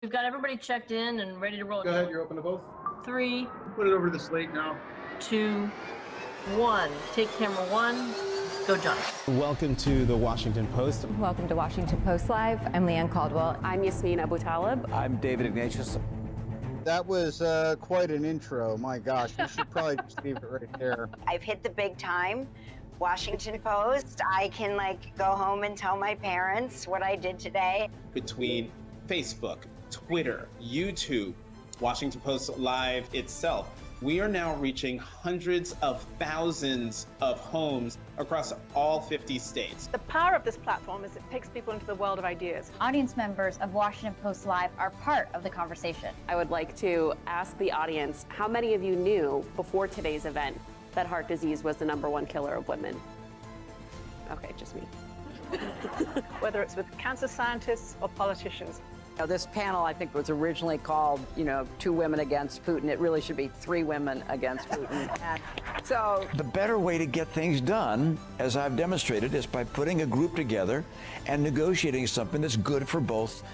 We've got everybody checked in and ready to roll. Go ahead, you're open to both. 3, Put it over to the slate now. 2, 1. Take camera 1. Go, John. Welcome to the Washington Post. Welcome to Washington Post Live. I'm Leanne Caldwell. I'm Yasmin Abu Talib. I'm David Ignatius. That was quite an intro. My gosh, we should probably just leave it right there. I've hit the big time. Washington Post. I can go home and tell my parents what I did today. Between Facebook, Twitter, YouTube, Washington Post Live itself, we are now reaching hundreds of thousands of homes across all 50 states. The power of this platform is it takes people into the world of ideas. Audience members of Washington Post Live are part of the conversation. I would like to ask the audience, how many of you knew before today's event that heart disease was the #1 killer of women? Okay, just me. Whether it's with cancer scientists or politicians. This panel, I think, was originally called, 2 women against Putin. It really should be 3 women against Putin. So the better way to get things done, as I've demonstrated, is by putting a group together and negotiating something that's good for both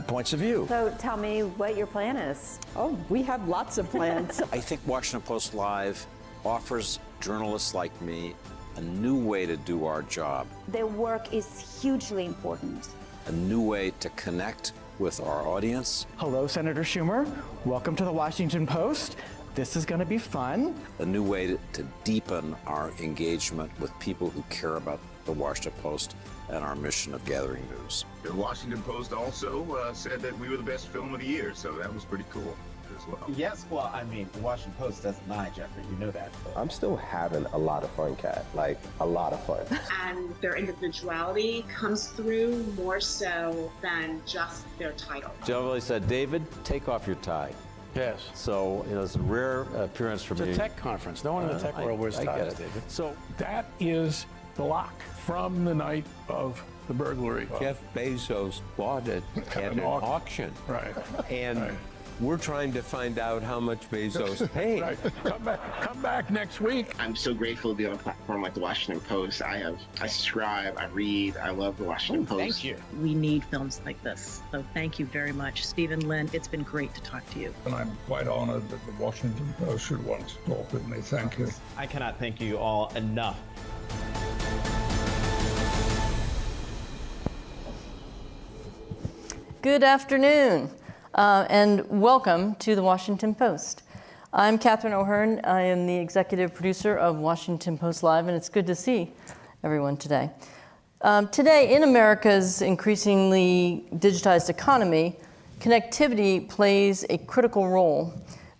points of view. So tell me what your plan is. Oh, we have lots of plans. I think Washington Post Live offers journalists like me a new way to do our job. Their work is hugely important. A new way to connect with our audience. Hello, Senator Schumer. Welcome to the Washington Post. This is going to be fun. A new way to deepen our engagement with people who care about the Washington Post and our mission of gathering news. The Washington Post also said that we were the best film of the year, so that was pretty cool as well. Yes, well, I mean, the Washington Post doesn't lie, Jeffrey. You know that. I'm still having a lot of fun, Kat. Like, a lot of fun. And their individuality comes through more so than just their title. Generally said, David, take off your tie. Yes. So, it's a rare appearance for me. It's a tech conference. No one in the tech world wears ties, David. So that is the lock from the night of the burglary. Jeff Bezos bought it at an auction. Right. And we're trying to find out how much Bezos paid. Right. Come back next week. I'm so grateful to be on a platform like the Washington Post. I subscribe, I read, I love the Washington Post. Thank you. We need films like this. So thank you very much. Stephen, Lynn, it's been great to talk to you. And I'm quite honored that the Washington Post should want to talk with me. Thank you. I cannot thank you all enough. Good afternoon. And welcome to the Washington Post. I'm Catherine O'Hearn. I am the executive producer of Washington Post Live, and it's good to see everyone today. Today, in America's increasingly digitized economy, connectivity plays a critical role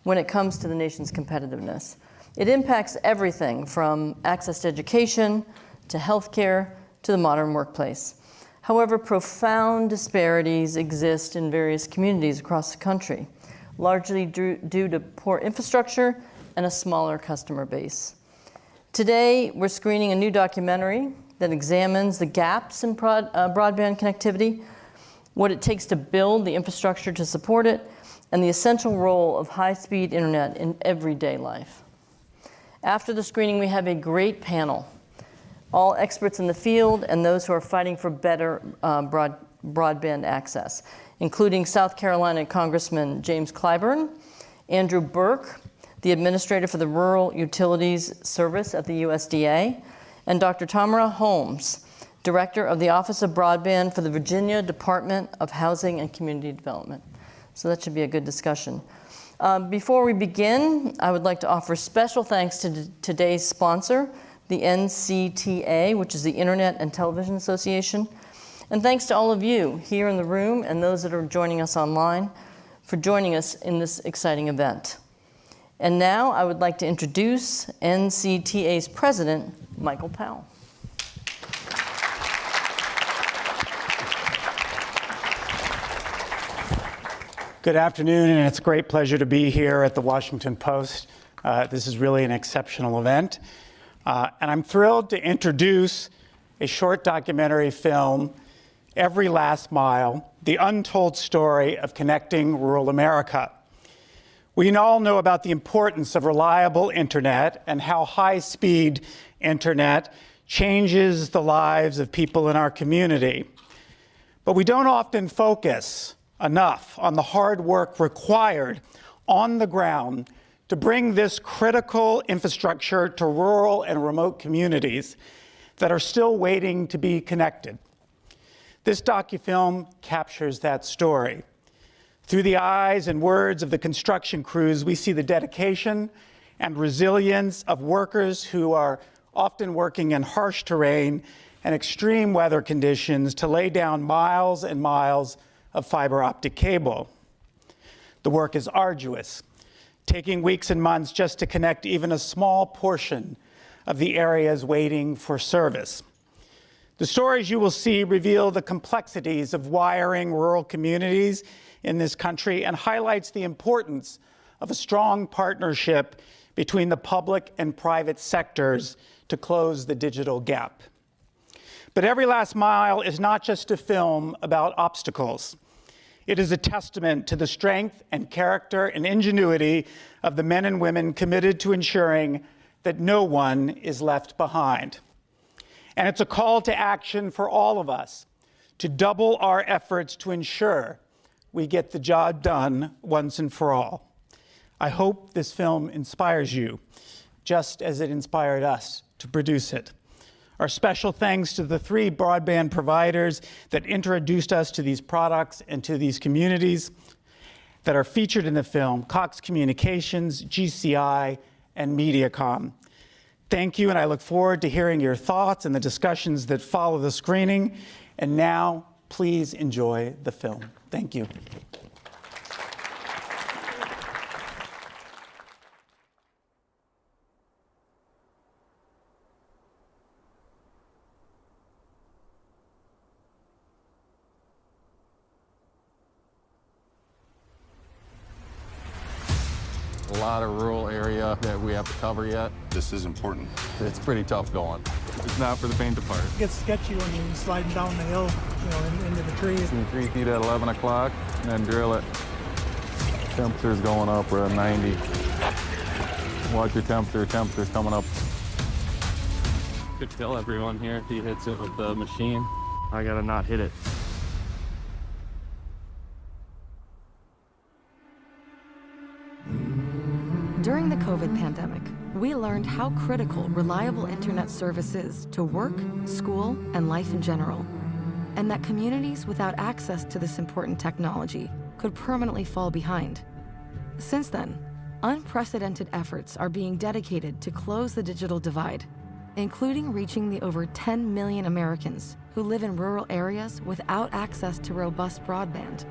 when it comes to the nation's competitiveness. It impacts everything from access to education, to healthcare, to the modern workplace. However, profound disparities exist in various communities across the country, largely due to poor infrastructure and a smaller customer base. Today, we're screening a new documentary that examines the gaps in broadband connectivity, what it takes to build the infrastructure to support it, and the essential role of high-speed internet in everyday life. After the screening, we have a great panel, all experts in the field and those who are fighting for better broadband access, including South Carolina Congressman James Clyburn, Andrew Berke, the administrator for the Rural Utilities Service at the USDA, and Dr. Tamarah Holmes, director of the Office of Broadband for the Virginia Department of Housing and Community Development. So that should be a good discussion. Before we begin, I would like to offer special thanks to today's sponsor, the NCTA, which is the Internet and Television Association. And thanks to all of you here in the room and those that are joining us online for joining us in this exciting event. And now I would like to introduce NCTA's president, Michael Powell. Good afternoon, and it's a great pleasure to be here at the Washington Post. This is really an exceptional event. And I'm thrilled to introduce a short documentary film, Every Last Mile, the untold story of connecting rural America. We all know about the importance of reliable internet and how high-speed internet changes the lives of people in our community. But we don't often focus enough on the hard work required on the ground to bring this critical infrastructure to rural and remote communities that are still waiting to be connected. This docufilm captures that story. Through the eyes and words of the construction crews, we see the dedication and resilience of workers who are often working in harsh terrain and extreme weather conditions to lay down miles and miles of fiber optic cable. The work is arduous, taking weeks and months just to connect even a small portion of the areas waiting for service. The stories you will see reveal the complexities of wiring rural communities in this country and highlights the importance of a strong partnership between the public and private sectors to close the digital gap. But Every Last Mile is not just a film about obstacles. It is a testament to the strength and character and ingenuity of the men and women committed to ensuring that no one is left behind. And it's a call to action for all of us to double our efforts to ensure we get the job done once and for all. I hope this film inspires you, just as it inspired us to produce it. Our special thanks to the 3 broadband providers that introduced us to these products and to these communities that are featured in the film: Cox Communications, GCI, and Mediacom. Thank you, and I look forward to hearing your thoughts and the discussions that follow the screening. And now, please enjoy the film. Thank you. A lot of rural area that we have to cover yet. This is important. It's pretty tough going. It's not for the faint of heart. It gets sketchy when you're sliding down the hill, into the trees. 3 feet at 11 o'clock, and then drill it. Temperature's going up, we're at 90. Watch your temperature's coming up. Could kill everyone here if he hits it with the machine. I gotta not hit it. During the COVID pandemic, we learned how critical reliable internet service is to work, school, and life in general, and that communities without access to this important technology could permanently fall behind. Since then, unprecedented efforts are being dedicated to close the digital divide, including reaching the over 10 million Americans who live in rural areas without access to robust broadband.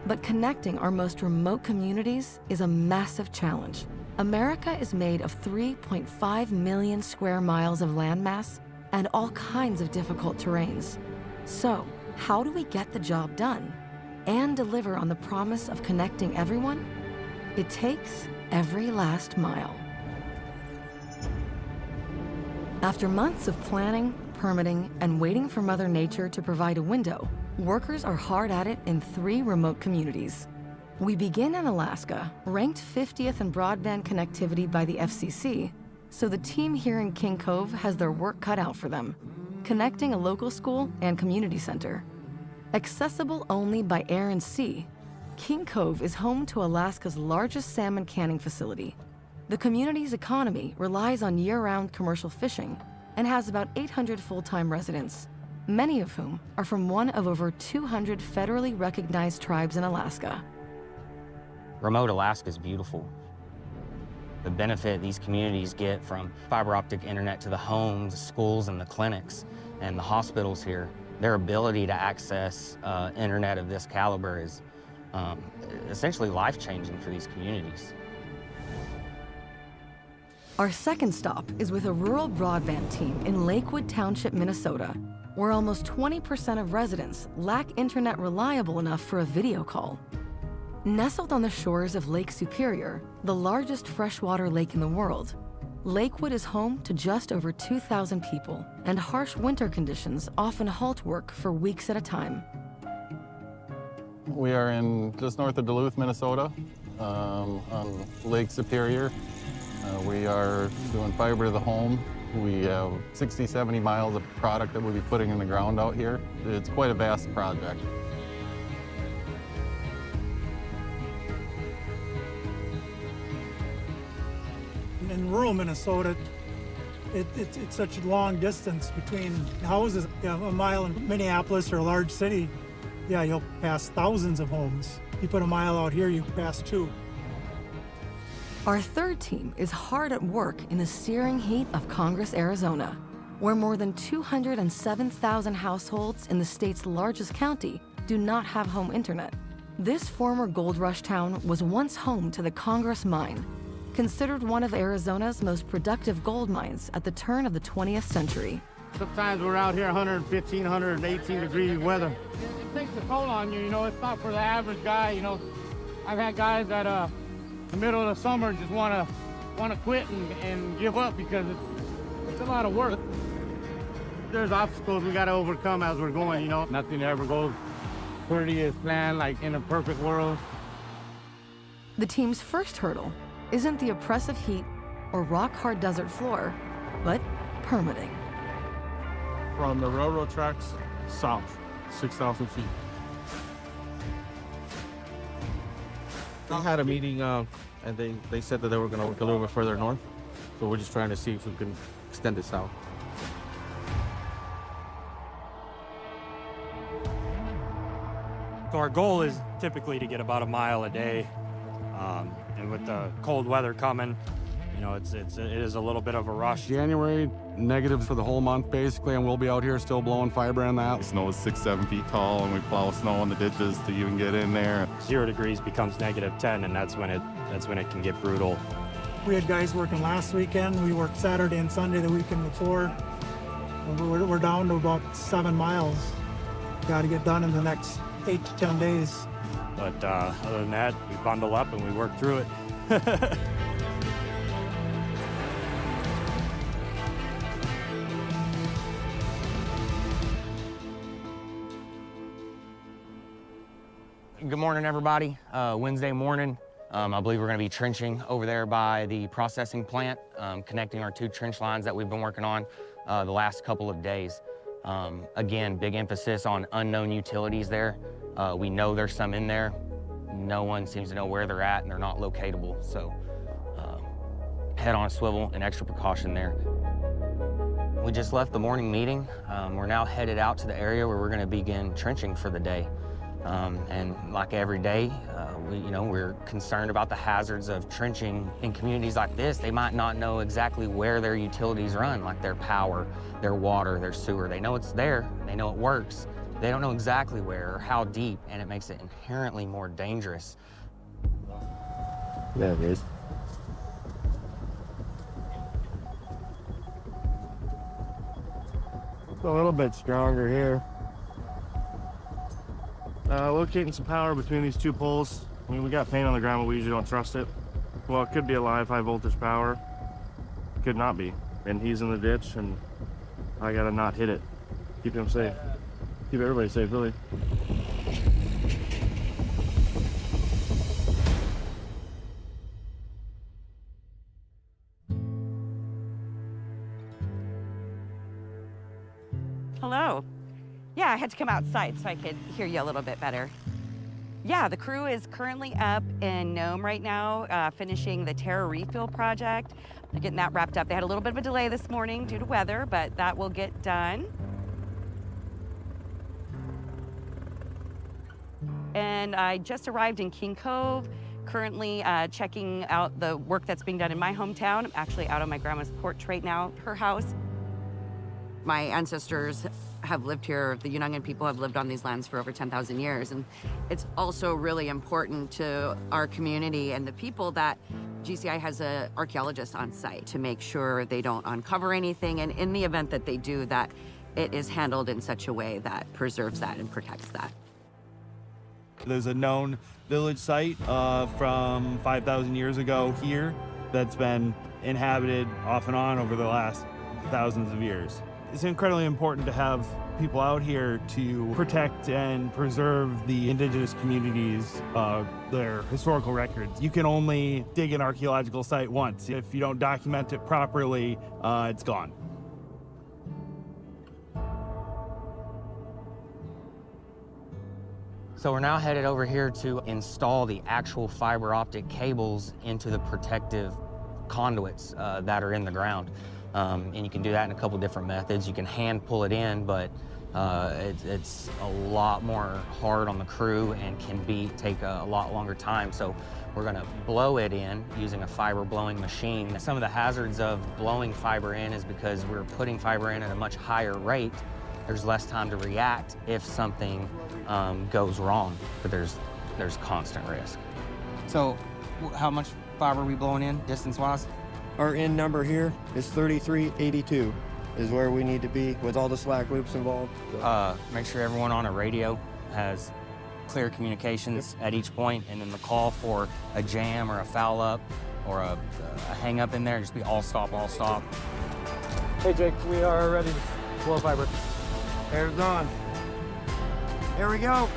But connecting our most remote communities is a massive challenge. America is made of 3.5 million square miles of landmass and all kinds of difficult terrains. So, how do we get the job done and deliver on the promise of connecting everyone? It takes every last mile. After months of planning, permitting, and waiting for Mother Nature to provide a window, workers are hard at it in 3 remote communities. We begin in Alaska, ranked 50th in broadband connectivity by the FCC, so the team here in King Cove has their work cut out for them, connecting a local school and community center. Accessible only by air and sea, King Cove is home to Alaska's largest salmon canning facility. The community's economy relies on year-round commercial fishing and has about 800 full-time residents, many of whom are from one of over 200 federally recognized tribes in Alaska. Remote Alaska is beautiful. The benefit these communities get from fiber optic internet to the homes, schools, and the clinics, and the hospitals here, their ability to access internet of this caliber is essentially life-changing for these communities. Our second stop is with a rural broadband team in Lakewood Township, Minnesota, where almost 20% of residents lack internet reliable enough for a video call. Nestled on the shores of Lake Superior, the largest freshwater lake in the world, Lakewood is home to just over 2,000 people, and harsh winter conditions often halt work for weeks at a time. We are in just north of Duluth, Minnesota, on Lake Superior. We are doing fiber to the home. We have 60, 70 miles of product that we'll be putting in the ground out here. It's quite a vast project. in rural Minnesota, it's such a long distance between houses. Yeah, a mile in Minneapolis or a large city, yeah, you'll pass thousands of homes. You put a mile out here, you pass 2. Our third team is hard at work in the searing heat of Congress, Arizona, where more than 207,000 households in the state's largest county do not have home internet. This former gold rush town was once home to the Congress mine, considered one of Arizona's most productive gold mines at the turn of the 20th century. Sometimes we're out here 115, 118 degree weather. It takes a toll on you, it's not for the average guy, I've had guys that in the middle of the summer just want to quit and give up because it's a lot of work. There's obstacles we got to overcome as we're going, Nothing ever goes pretty as planned, like in a perfect world. The team's first hurdle isn't the oppressive heat or rock-hard desert floor, but permitting. From the railroad tracks south, 6,000 feet. We had a meeting and they said that they were going to work a little bit further north. So we're just trying to see if we can extend it south. So our goal is typically to get about a mile a day. And with the cold weather coming, it is a little bit of a rush. January, negatives for the whole month, basically, and we'll be out here still blowing fiber in that. The snow is 6-7 feet tall, and we plow snow in the ditches to even get in there. 0 degrees becomes -10, and that's when it can get brutal. We had guys working last weekend. We worked Saturday and Sunday the weekend before. And we're down to about 7 miles. Got to get done in the next 8 to 10 days. But other than that, we bundle up and we work through it. Good morning, everybody. Wednesday morning, I believe we're going to be trenching over there by the processing plant, connecting our 2 trench lines that we've been working on the last couple of days. Again, big emphasis on unknown utilities there. We know there's some in there. No one seems to know where they're at, and they're not locatable. So head on a swivel and extra precaution there. We just left the morning meeting. We're now headed out to the area where we're going to begin trenching for the day. And like every day, we're concerned about the hazards of trenching in communities like this. They might not know exactly where their utilities run, like their power, their water, their sewer. They know it's there, they know it works. They don't know exactly where or how deep, and it makes it inherently more dangerous. There it is. It's a little bit stronger here. Locating some power between these 2 poles. I mean, we got paint on the ground, but we usually don't trust it. Well, it could be a live high voltage power. Could not be. And he's in the ditch, and I gotta not hit it. Keep him safe. Keep everybody safe, really. Hello. Yeah, I had to come outside so I could hear you a little bit better. Yeah, the crew is currently up in Nome right now, finishing the Tamarah refill project. They're getting that wrapped up. They had a little bit of a delay this morning due to weather, but that will get done. And I just arrived in King Cove, currently checking out the work that's being done in my hometown. I'm actually out on my grandma's porch right now, her house. My ancestors have lived here, the Unangan people have lived on these lands for over 10,000 years. And it's also really important to our community and the people that GCI has an archaeologist on site to make sure they don't uncover anything. And in the event that they do, that it is handled in such a way that preserves that and protects that. There's a known village site from 5,000 years ago here that's been inhabited off and on over the last thousands of years. It's incredibly important to have people out here to protect and preserve the indigenous communities, their historical records. You can only dig an archaeological site once. If you don't document it properly, it's gone. So we're now headed over here to install the actual fiber optic cables into the protective conduits that are in the ground. And you can do that in a couple different methods. You can hand pull it in, but it's a lot more hard on the crew and can take a lot longer time. So we're gonna blow it in using a fiber blowing machine. Some of the hazards of blowing fiber in is because we're putting fiber in at a much higher rate. There's less time to react if something goes wrong, but there's constant risk. So how much fiber are we blowing in distance-wise? Our end number here is 3382 is where we need to be with all the slack loops involved. Make sure everyone on a radio has clear communications at each point, and then the call for a jam or a foul up or a hang up in there, just be all stop, all stop. Hey Jake, we are ready to blow fiber. Air's on. Here we go.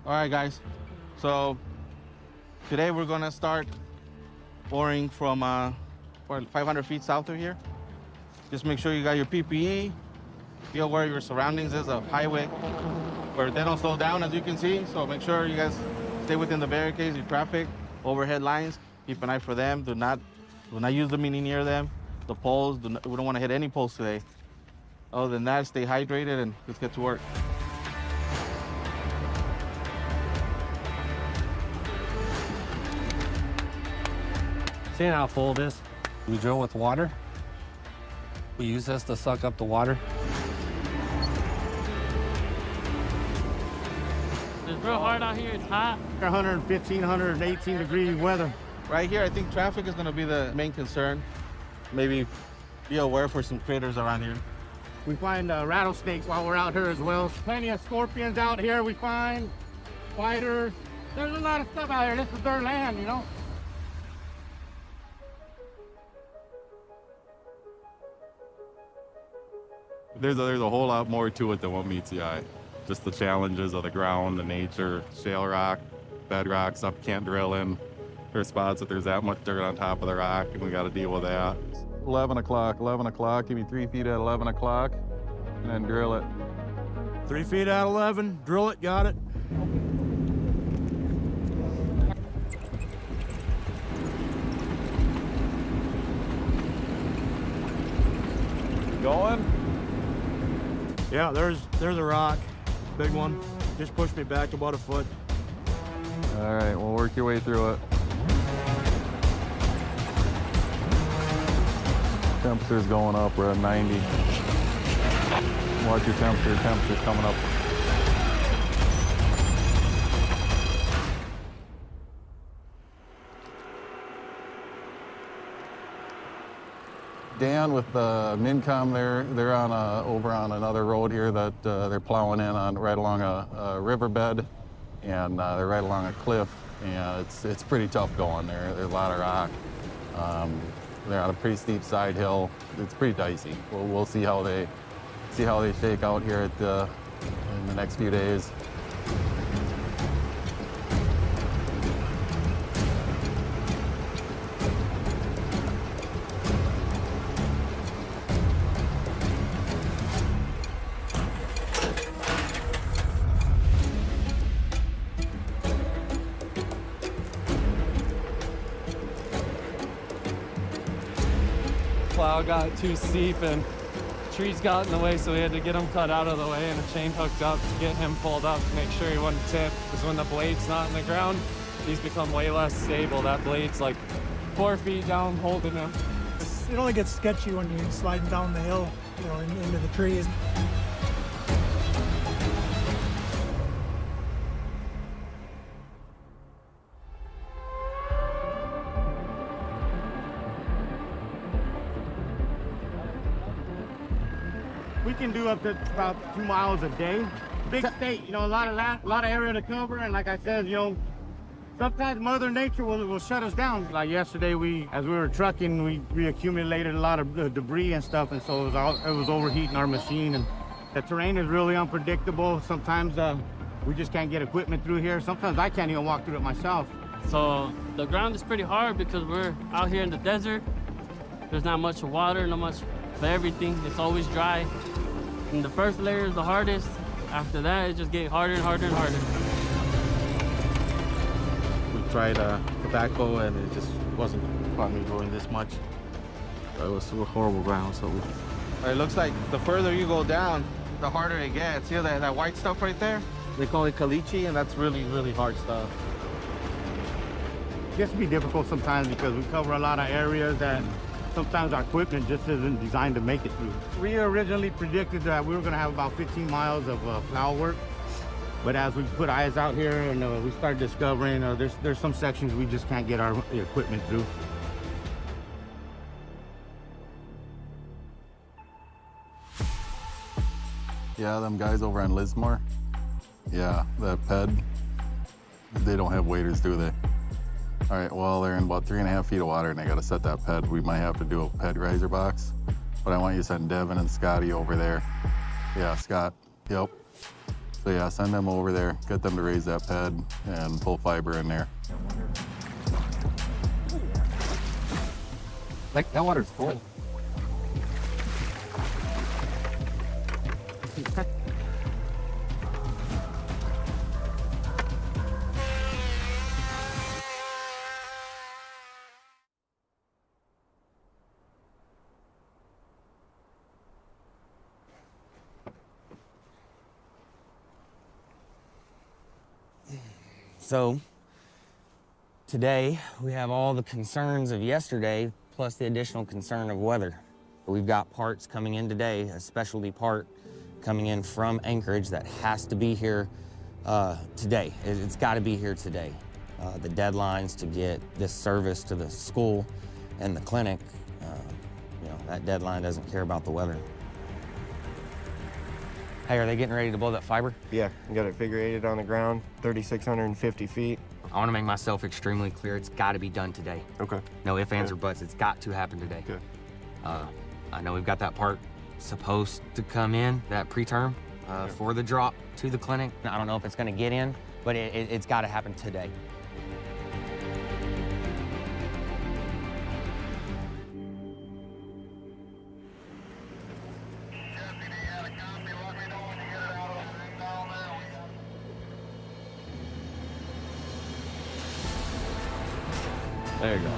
All right, guys. So today we're gonna start boring from 500 feet south of here. Just make sure you got your PPE. Be aware of your surroundings. There's a highway where they don't slow down, as you can see. So make sure you guys stay within the barricades, your traffic, overhead lines. Keep an eye for them. Do not use the mini near them. The poles, we don't want to hit any poles today. Other than that, stay hydrated and let's get to work. Seeing how full it is? We drill with water. We use this to suck up the water. It's real hard out here, it's hot. 115, 118 degree weather. Right here, I think traffic is gonna be the main concern. Maybe be aware for some critters around here. We find rattlesnakes while we're out here as well. Plenty of scorpions out here we find, spiders. There's a lot of stuff out here. This is their land, you know? There's a whole lot more to it than what meets the eye. Just the challenges of the ground, the nature, shale rock, bedrock, stuff you can't drill in. There's spots that there's that much dirt on top of the rock, and we got to deal with that. 11 o'clock, give me 3 feet at 11 o'clock, and then drill it. 3 feet at 11, drill it, got it. Going? Yeah, there's a rock, big one. Just pushed me back about a foot. All right, we'll work your way through it. Temperature's going up, we're at 90. Watch your temperature's coming up. Dan with the Mincom, they're on over on another road here that they're plowing in on right along a riverbed, and they're right along a cliff, and it's pretty tough going there. There's a lot of rock. They're on a pretty steep side hill. It's pretty dicey. We'll see how they shake out here in the next few days. Plow got too steep and trees got in the way, so we had to get him cut out of the way and a chain hooked up to get him pulled up to make sure he wouldn't tip. Because when the blade's not in the ground, he's become way less stable. That blade's like 4 feet down holding him. It only gets sketchy when you're sliding down the hill, you know, into the trees. We can do up to about 2 miles a day. Big state, you know, a lot of area to cover, and like I said, you know, sometimes Mother Nature will shut us down. Like yesterday, as we were trucking, we accumulated a lot of debris and stuff, and so it was overheating our machine. And the terrain is really unpredictable. Sometimes we just can't get equipment through here. Sometimes I can't even walk through it myself. So the ground is pretty hard because we're out here in the desert. There's not much water, not much of everything. It's always dry. And the first layer is the hardest. After that, it just gets harder and harder and harder. We tried tobacco and it just wasn't probably growing this much. It was horrible ground. So it looks like the further you go down, the harder it gets. See that white stuff right there? They call it caliche, and that's really, really hard stuff. It gets to be difficult sometimes because we cover a lot of areas that sometimes our equipment just isn't designed to make it through. We originally predicted that we were going to have about 15 miles of plow work, but as we put eyes out here and we started discovering there's some sections we just can't get our equipment through. Yeah, them guys over on Lismore. Yeah, that PED, they don't have waders, do they? All right, well, they're in about 3.5 feet of water and they gotta set that PED. We might have to do a PED riser box, but I want you to send Devin and Scotty over there. Yeah, Scott, yep. So yeah, send them over there, get them to raise that PED and pull fiber in there. Like, that water's full. So today we have all the concerns of yesterday plus the additional concern of weather. We've got parts coming in today, a specialty part coming in from Anchorage that has to be here today. It's got to be here today. The deadlines to get this service to the school and the clinic, that deadline doesn't care about the weather. Hey, are they getting ready to blow that fiber? Yeah, we got it figure eighted on the ground, 3,650 feet. I want to make myself extremely clear. It's got to be done today. Okay. No ifs, ands, or buts. It's got to happen today. Good. I know we've got that part supposed to come in, that preterm, for the drop to the clinic. I don't know if it's going to get in, but it's got to happen today. There you go.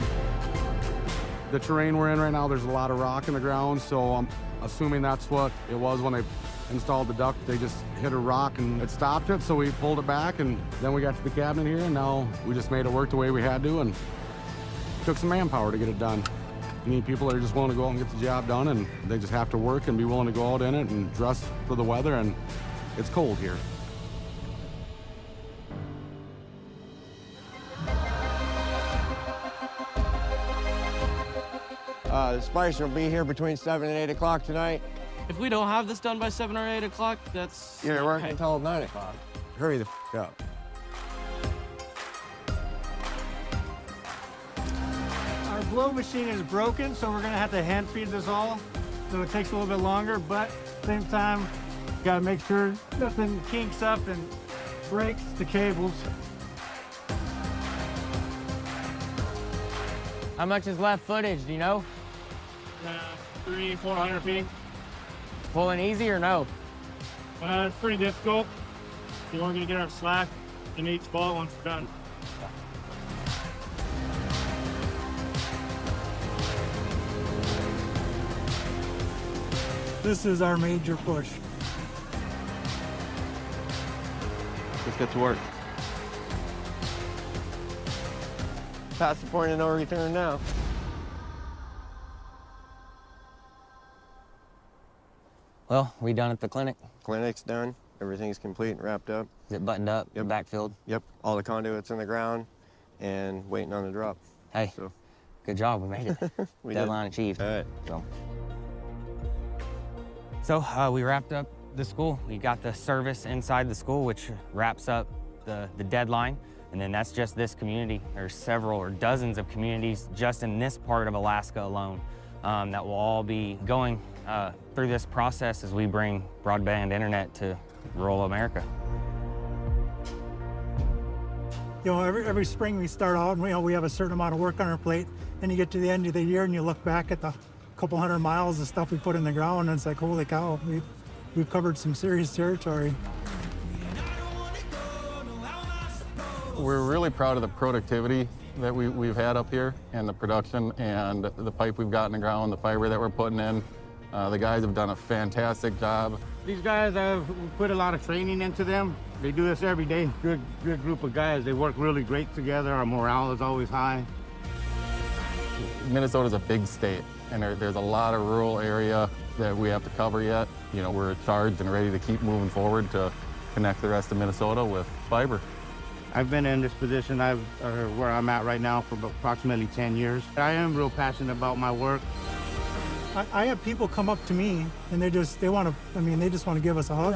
The terrain we're in right now, there's a lot of rock in the ground, so I'm assuming that's what it was when they installed the duct. They just hit a rock and it stopped it, so we pulled it back, and then we got to the cabinet here, and now we just made it work the way we had to, and took some manpower to get it done. You need people that are just willing to go out and get the job done, and they just have to work and be willing to go out in it and dress for the weather, and it's cold here. The Spicer will be here between 7 and 8 o'clock tonight. If we don't have this done by 7 or 8 o'clock, that's... You're working until 9 o'clock. Hurry the up. Our blow machine is broken, so we're gonna have to hand feed this all. So it takes a little bit longer, but at the same time, gotta make sure nothing kinks up and breaks the cables. How much is left footage, do you know? 300-400 feet. Pulling easy or no? It's pretty difficult. We're gonna get our slack in each ball once we're done. This is our major push. Let's get to work. Past the point of no return now. Well, we done at the clinic? Clinic's done. Everything's complete and wrapped up. Is it buttoned up, backfilled? Yep, all the conduits in the ground and waiting on the drop. Hey, so good job, we made it. We Deadline did. achieved. All right. So we wrapped up the school. We got the service inside the school, which wraps up the deadline. And then that's just this community. There's several or dozens of communities just in this part of Alaska alone that will all be going through this process as we bring broadband internet to rural America. You know, every spring we start out and we have a certain amount of work on our plate, and you get to the end of the year and you look back at the couple hundred miles of stuff we put in the ground, and it's like, holy cow, we've covered some serious territory. We're really proud of the productivity that we've had up here, and the production, and the pipe we've got in the ground, the fiber that we're putting in. The guys have done a fantastic job. These guys, have put a lot of training into them. They do this every day. Good group of guys. They work really great together. Our morale is always high. Minnesota's a big state, and there's a lot of rural area that we have to cover yet. You know, we're charged and ready to keep moving forward to connect the rest of Minnesota with fiber. I've been in this position where I'm at right now for approximately 10 years. I am real passionate about my work. I have people come up to me and they just want to give us a hug.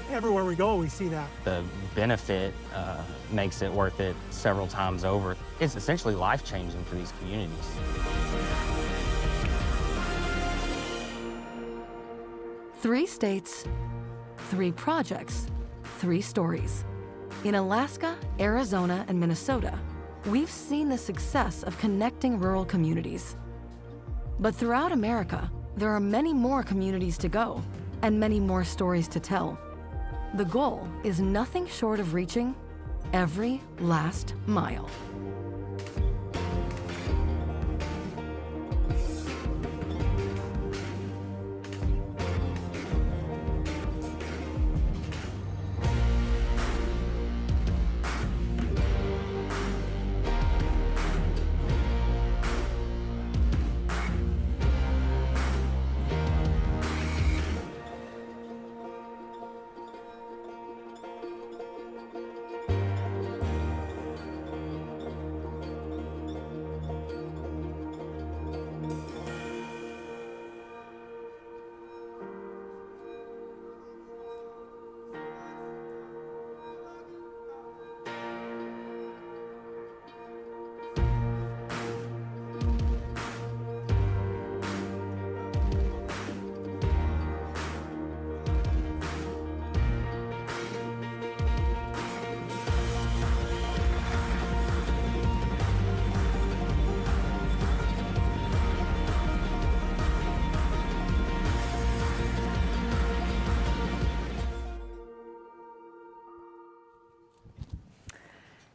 Everywhere we go, we see that. The benefit makes it worth it several times over. It's essentially life-changing for these communities. Three states, 3 projects, 3 stories. In Alaska, Arizona, and Minnesota, we've seen the success of connecting rural communities. But throughout America, there are many more communities to go and many more stories to tell. The goal is nothing short of reaching every last mile.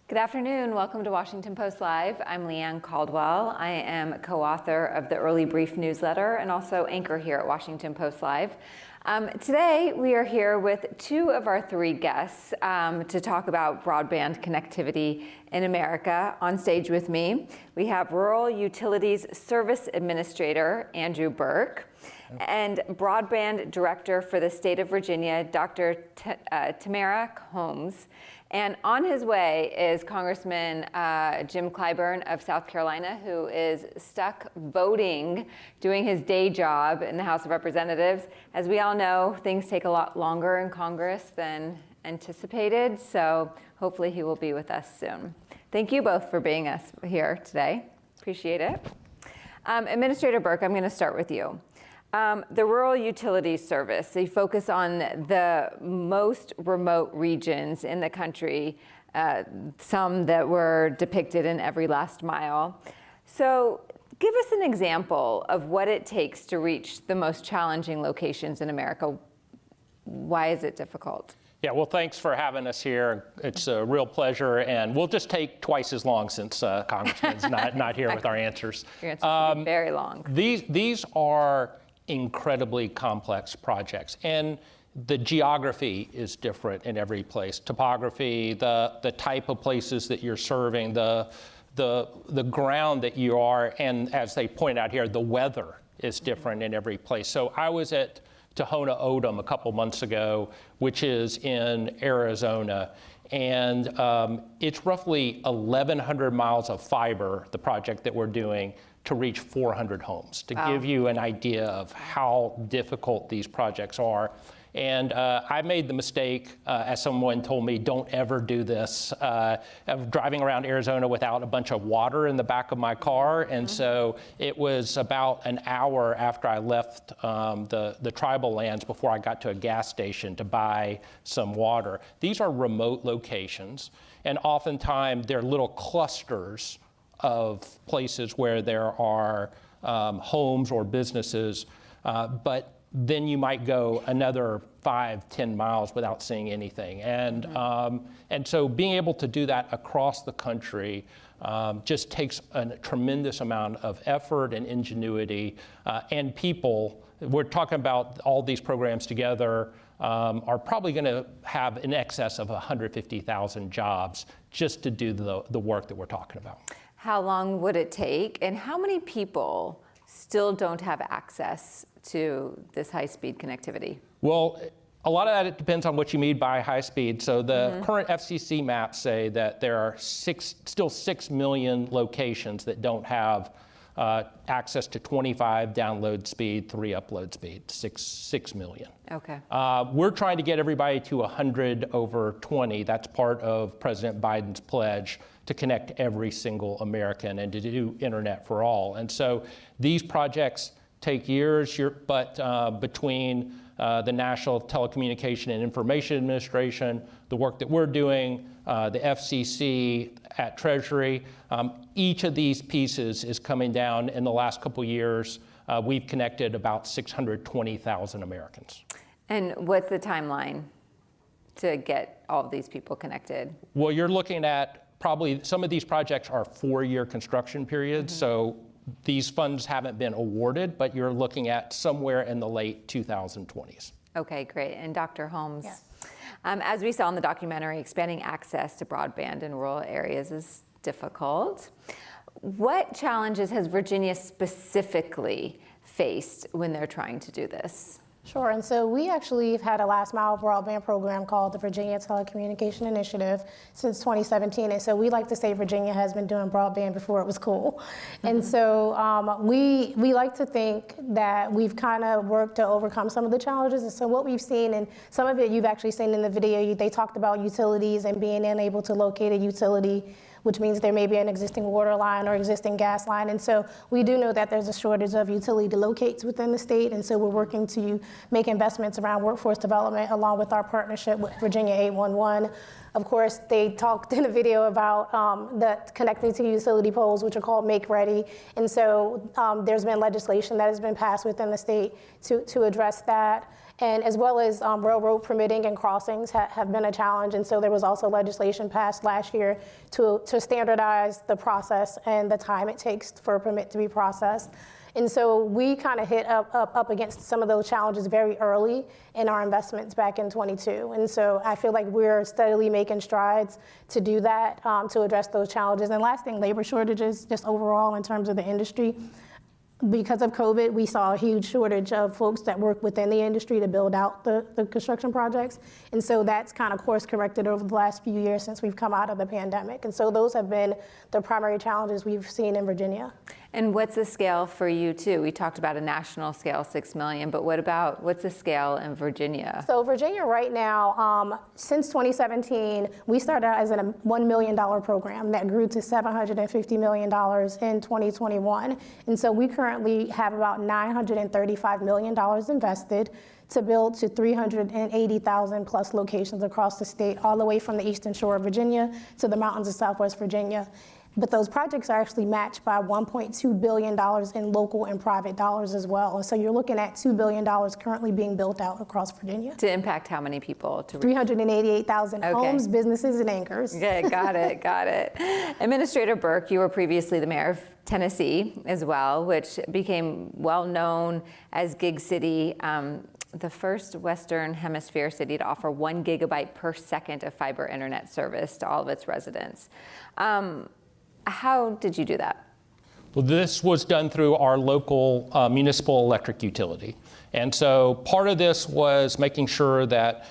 Good afternoon. Welcome to Washington Post Live. I'm Leanne Caldwell. I am co-author of the Early Brief newsletter and also anchor here at Washington Post Live. Today, we are here with 2 of our 3 guests to talk about broadband connectivity in America. On stage with me, we have Rural Utilities Service Administrator Andrew Berke and Broadband Director for the state of Virginia, Dr. Tamarah Holmes. And on his way is Congressman Jim Clyburn of South Carolina, who is stuck voting, doing his day job in the House of Representatives. As we all know, things take a lot longer in Congress than anticipated, so hopefully he will be with us soon. Thank you both for being here today. Appreciate it. Administrator Berke, I'm going to start with you. The Rural Utilities Service, they focus on the most remote regions in the country, some that were depicted in Every Last Mile. So give us an example of what it takes to reach the most challenging locations in America. Why is it difficult? Yeah, well, thanks for having us here. It's a real pleasure, and we'll just take twice as long since Congressman's not here with our answers. Your answers will be very long. These are incredibly complex projects, and the geography is different in every place. Topography, the type of places that you're serving, the ground that you are, and as they point out here, the weather is different in every place. So I was at Tohono O'odham a couple months ago, which is in Arizona, and it's roughly 1,100 miles of fiber, the project that we're doing, to reach 400 homes, to give you an idea of how difficult these projects are. And I made the mistake, as someone told me, don't ever do this, of driving around Arizona without a bunch of water in the back of my car. And so it was about an hour after I left the tribal lands before I got to a gas station to buy some water. These are remote locations, and oftentimes they're little clusters of places where there are homes or businesses, but then you might go another 5-10 miles without seeing anything. And so being able to do that across the country just takes a tremendous amount of effort and ingenuity, and people. We're talking about all these programs together are probably going to have in excess of 150,000 jobs just to do the work that we're talking about. How long would it take, and how many people still don't have access to this high-speed connectivity? Well, a lot of that it depends on what you mean by high speed. So the current FCC maps say that there are still 6 million locations that don't have access to 25 download speed, 3 upload speed, 6 million. Okay. We're trying to get everybody to 100 over 20. That's part of President Biden's pledge to connect every single American and to do internet for all. And so these projects take years, but between the National Telecommunication and Information Administration, the work that we're doing, the FCC at Treasury, each of these pieces is coming down. In the last couple years, we've connected about 620,000 Americans. And what's the timeline to get all of these people connected? Well, you're looking at probably, some of these projects are 4-year construction periods, so these funds haven't been awarded, but you're looking at somewhere in the late 2020s. Okay, great. And Dr. Holmes, Yes. As we saw in the documentary, expanding access to broadband in rural areas is difficult. What challenges has Virginia specifically faced when they're trying to do this? Sure, and so we actually have had a last mile broadband program called the Virginia Telecommunication Initiative since 2017. And so we like to say Virginia has been doing broadband before it was cool. And so we like to think that we've kind of worked to overcome some of the challenges. And so what we've seen, and some of it you've actually seen in the video, they talked about utilities and being unable to locate a utility, which means there may be an existing water line or existing gas line. And so we do know that there's a shortage of utility locates within the state. And so we're working to make investments around workforce development along with our partnership with Virginia 811. Of course, they talked in a video about the connecting to utility poles, which are called Make Ready. And so there's been legislation that has been passed within the state to address that. And as well as railroad permitting and crossings have been a challenge. And so there was also legislation passed last year to standardize the process and the time it takes for a permit to be processed. And so we kind of hit up against some of those challenges very early in our investments back in 22. And so I feel like we're steadily making strides to do that, to address those challenges. And last thing, labor shortages, just overall in terms of the industry. Because of COVID, we saw a huge shortage of folks that work within the industry to build out the construction projects. And so that's kind of course corrected over the last few years since we've come out of the pandemic. And so those have been the primary challenges we've seen in Virginia. And what's the scale for you too? We talked about a national scale, 6 million, but what's the scale in Virginia? So Virginia right now, since 2017, we started out as a $1 million program that grew to $750 million in 2021. And so we currently have about $935 million invested to build to 380,000 plus locations across the state, all the way from the eastern shore of Virginia to the mountains of Southwest Virginia. But those projects are actually matched by $1.2 billion in local and private dollars as well. And so you're looking at $2 billion currently being built out across Virginia. To impact how many people? 388,000 homes, businesses, and anchors. Yeah, got it. Administrator Berke, you were previously the mayor of Tennessee as well, which became well known as Gig City, the first Western Hemisphere city to offer 1 gigabyte per second of fiber internet service to all of its residents. How did you do that? Well, this was done through our local municipal electric utility. And so part of this was making sure that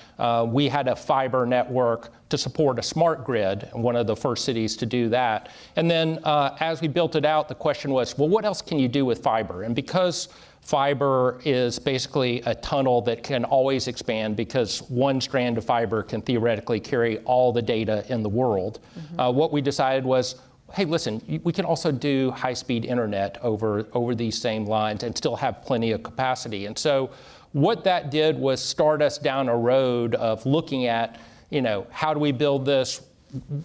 we had a fiber network to support a smart grid, one of the first cities to do that. And then as we built it out, the question was, well, what else can you do with fiber? And because fiber is basically a tunnel that can always expand because one strand of fiber can theoretically carry all the data in the world, what we decided was, hey, listen, we can also do high-speed internet over these same lines and still have plenty of capacity. And so what that did was start us down a road of looking at, how do we build this?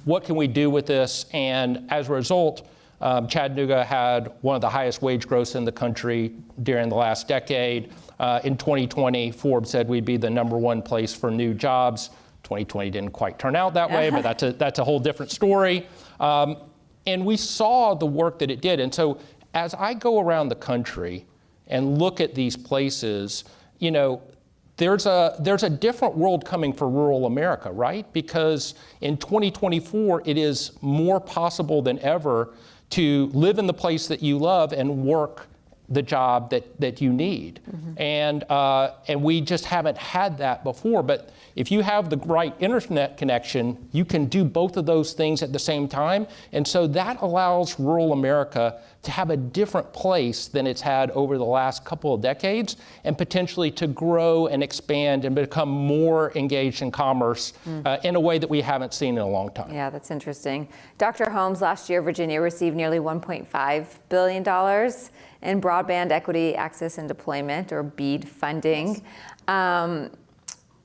What can we do with this? And as a result, Chattanooga had one of the highest wage growths in the country during the last decade. In 2020, Forbes said we'd be the #1 place for new jobs. 2020 didn't quite turn out that way, but that's a whole different story. And we saw the work that it did. And so as I go around the country and look at these places, there's a different world coming for rural America, right? Because in 2024, it is more possible than ever to live in the place that you love and work the job that you need. And we just haven't had that before. But if you have the right internet connection, you can do both of those things at the same time. And so that allows rural America to have a different place than it's had over the last couple of decades, and potentially to grow and expand and become more engaged in commerce in a way that we haven't seen in a long time. Yeah, that's interesting. Dr. Holmes, last year, Virginia received nearly $1.5 billion in broadband equity access and deployment, or BEAD funding.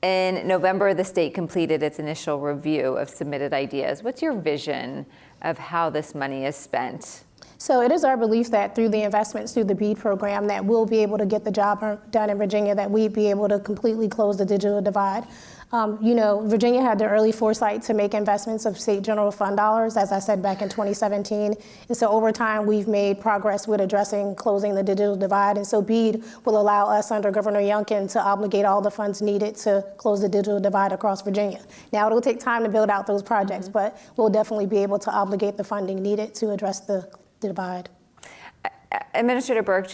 In November, the state completed its initial review of submitted ideas. What's your vision of how this money is spent? So it is our belief that through the investments through the BEAD program that we'll be able to get the job done in Virginia, that we'd be able to completely close the digital divide. Virginia had the early foresight to make investments of state general fund dollars, as I said, back in 2017. And so over time, we've made progress with addressing closing the digital divide. And so BEAD will allow us under Governor Youngkin to obligate all the funds needed to close the digital divide across Virginia. Now, it'll take time to build out those projects, but we'll definitely be able to obligate the funding needed to address the divide. Administrator Berke,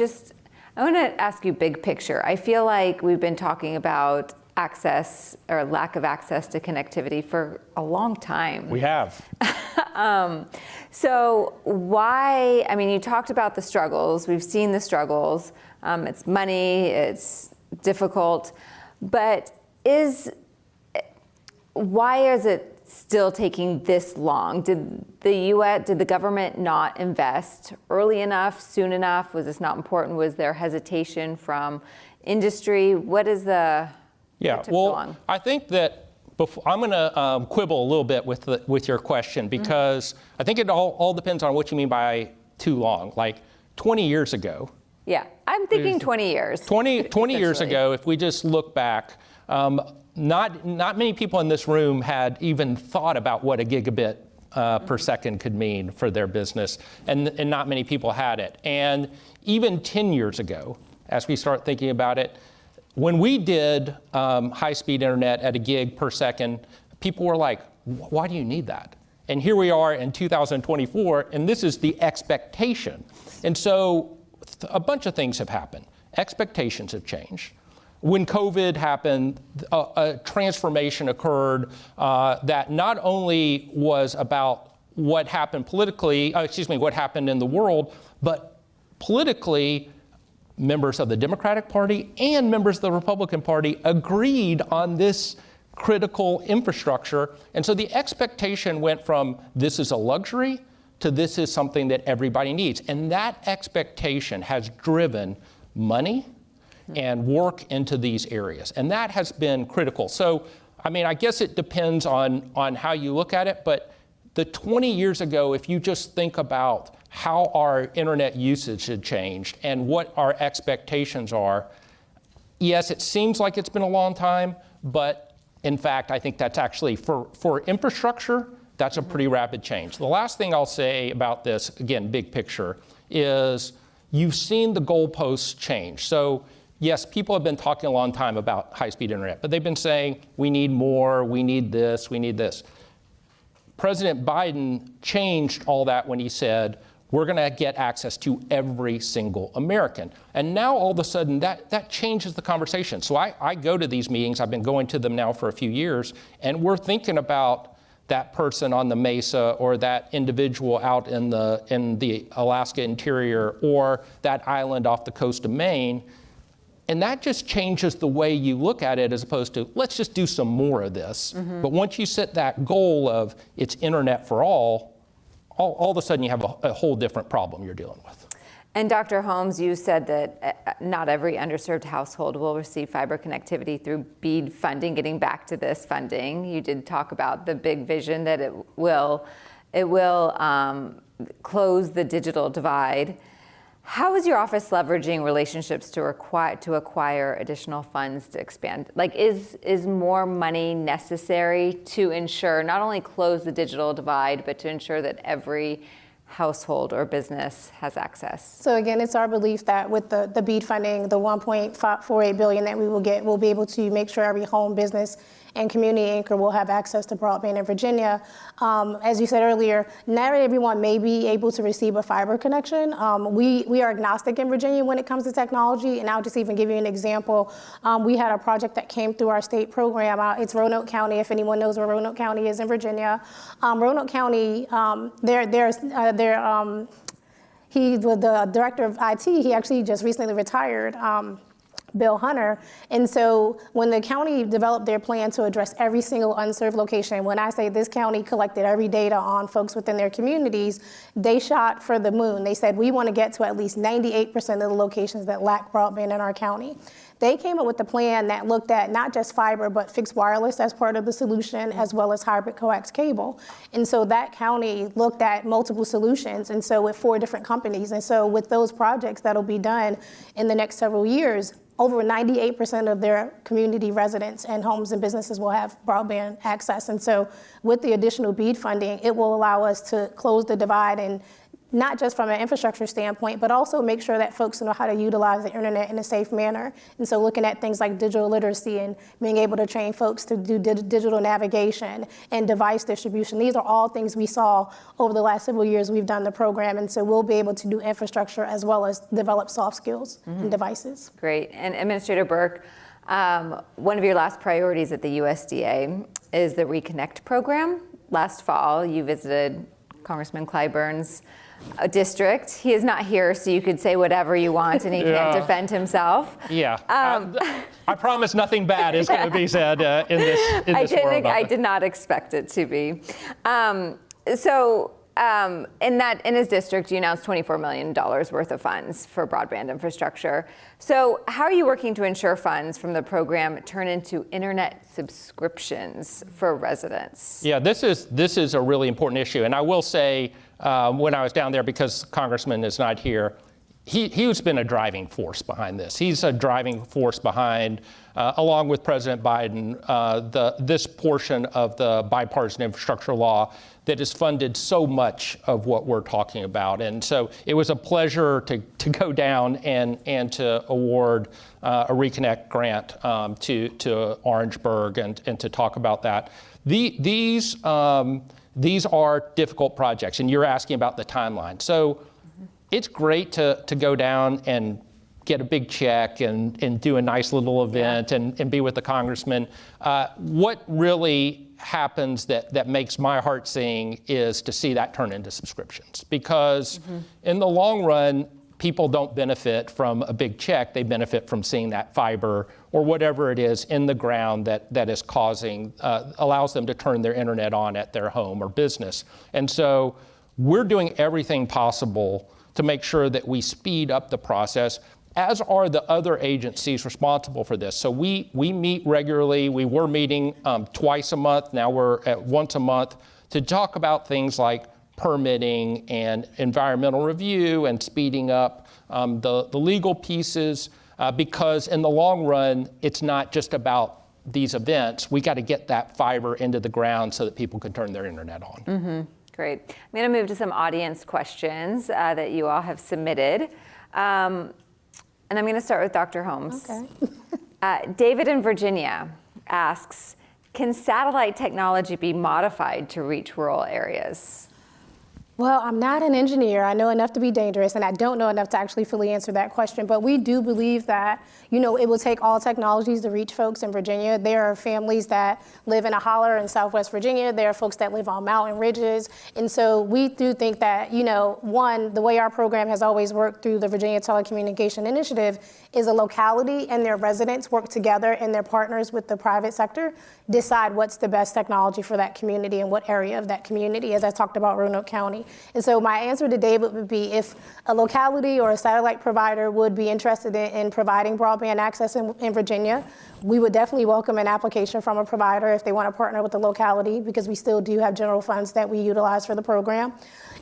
I want to ask you big picture. I feel like we've been talking about access or lack of access to connectivity for a long time. We have. So why, you talked about the struggles. We've seen the struggles. It's money, it's difficult, but why is it still taking this long? Did the government not invest early enough, soon enough? Was this not important? Was there hesitation from industry? What is the... Yeah, well, I think that I'm going to quibble a little bit with your question, because I think it all depends on what you mean by too long. Like 20 years ago. Yeah, I'm thinking 20 years. 20 years ago, if we just look back, not many people in this room had even thought about what a gigabit per second could mean for their business, and not many people had it. And even 10 years ago, as we start thinking about it, when we did high-speed internet at a gig per second, people were like, why do you need that? And here we are in 2024, and this is the expectation. And so a bunch of things have happened. Expectations have changed. When COVID happened, a transformation occurred that not only was about what happened politically, what happened in the world, but politically, members of the Democratic Party and members of the Republican Party agreed on this critical infrastructure. And so the expectation went from this is a luxury to this is something that everybody needs. And that expectation has driven money and work into these areas. And that has been critical. So, I guess it depends on how you look at it, but the 20 years ago, if you just think about how our internet usage had changed and what our expectations are, yes, it seems like it's been a long time, but in fact, I think that's actually, for infrastructure, that's a pretty rapid change. The last thing I'll say about this, again, big picture, is you've seen the goalposts change. So yes, people have been talking a long time about high-speed internet, but they've been saying, we need more, we need this, we need this. President Biden changed all that when he said, we're going to get access to every single American. And now all of a sudden that changes the conversation. So I go to these meetings, I've been going to them now for a few years, and we're thinking about that person on the Mesa or that individual out in the Alaska interior or that island off the coast of Maine. And that just changes the way you look at it as opposed to, let's just do some more of this. But once you set that goal of it's internet for all of a sudden you have a whole different problem you're dealing with. And Dr. Holmes, you said that not every underserved household will receive fiber connectivity through BEAD funding. Getting back to this funding, you did talk about the big vision that it will close the digital divide. How is your office leveraging relationships to acquire additional funds to expand? Like, is more money necessary to ensure not only close the digital divide, but to ensure that every household or business has access? So again, it's our belief that with the BEAD funding, the $1.48 billion that we will get, we'll be able to make sure every home, business, and community anchor will have access to broadband in Virginia. As you said earlier, not everyone may be able to receive a fiber connection. We are agnostic in Virginia when it comes to technology, and I'll just even give you an example. We had a project that came through our state program. It's Roanoke County, if anyone knows where Roanoke County is in Virginia. Roanoke County, the director of IT, he actually just recently retired. Bill Hunter. And so when the county developed their plan to address every single unserved location, when I say this county collected every data on folks within their communities, they shot for the moon. They said, we want to get to at least 98% of the locations that lack broadband in our county. They came up with a plan that looked at not just fiber, but fixed wireless as part of the solution, as well as hybrid coax cable. And so that county looked at multiple solutions, and so with 4 different companies. And so with those projects that'll be done in the next several years, over 98% of their community residents and homes and businesses will have broadband access. And so with the additional BEAD funding, it will allow us to close the divide, and not just from an infrastructure standpoint, but also make sure that folks know how to utilize the internet in a safe manner. And so looking at things like digital literacy and being able to train folks to do digital navigation and device distribution. These are all things we saw over the last several years we've done the program. And so we'll be able to do infrastructure as well as develop soft skills and devices. Great. And Administrator Berke, one of your last priorities at the USDA is the Reconnect program. Last fall, you visited Congressman Clyburn's district. He is not here, so you could say whatever you want, and he can't defend himself. Yeah. I promise nothing bad is going to be said in this world. I did not expect it to be. In his district, you announced $24 million worth of funds for broadband infrastructure. So how are you working to ensure funds from the program turn into internet subscriptions for residents? Yeah, this is a really important issue. And I will say, when I was down there, because Congressman is not here, he's been a driving force behind this. He's a driving force behind, along with President Biden, this portion of the bipartisan infrastructure law that has funded so much of what we're talking about. And so it was a pleasure to go down and to award a Reconnect grant to Orangeburg and to talk about that. These are difficult projects, and you're asking about the timeline. So it's great to go down and get a big check and do a nice little event and be with the congressman. What really happens that makes my heart sing is to see that turn into subscriptions. Because in the long run, people don't benefit from a big check. They benefit from seeing that fiber or whatever it is in the ground that is causing, allows them to turn their internet on at their home or business. And so we're doing everything possible to make sure that we speed up the process, as are the other agencies responsible for this. So we meet regularly. We were meeting twice a month. Now we're at once a month to talk about things like permitting and environmental review and speeding up the legal pieces, because in the long run, it's not just about these events. We got to get that fiber into the ground so that people can turn their internet on. Great. I'm going to move to some audience questions that you all have submitted. And I'm going to start with Dr. Holmes. Okay. David in Virginia asks, can satellite technology be modified to reach rural areas? Well, I'm not an engineer. I know enough to be dangerous, and I don't know enough to actually fully answer that question. But we do believe that, it will take all technologies to reach folks in Virginia. There are families that live in a holler in Southwest Virginia. There are folks that live on mountain ridges. And so we do think that, one, the way our program has always worked through the Virginia Telecommunication Initiative is a locality and their residents work together and their partners with the private sector decide what's the best technology for that community and what area of that community, as I talked about Roanoke County. And so my answer to David would be if a locality or a satellite provider would be interested in providing broadband access in Virginia, we would definitely welcome an application from a provider if they want to partner with the locality, because we still do have general funds that we utilize for the program.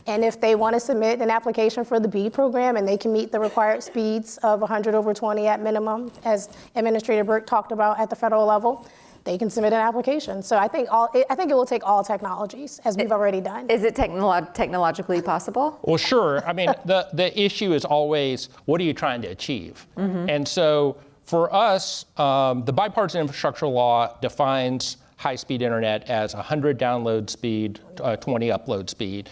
And if they want to submit an application for the BEAD program and they can meet the required speeds of 100/20 at minimum, as Administrator Berke talked about at the federal level, they can submit an application. So I think it will take all technologies, as we've already done. Is it technologically possible? Well, sure. I mean, the issue is always, what are you trying to achieve? Mm-hmm. And so for us, the bipartisan infrastructure law defines high-speed internet as 100 download speed, 20 upload speed.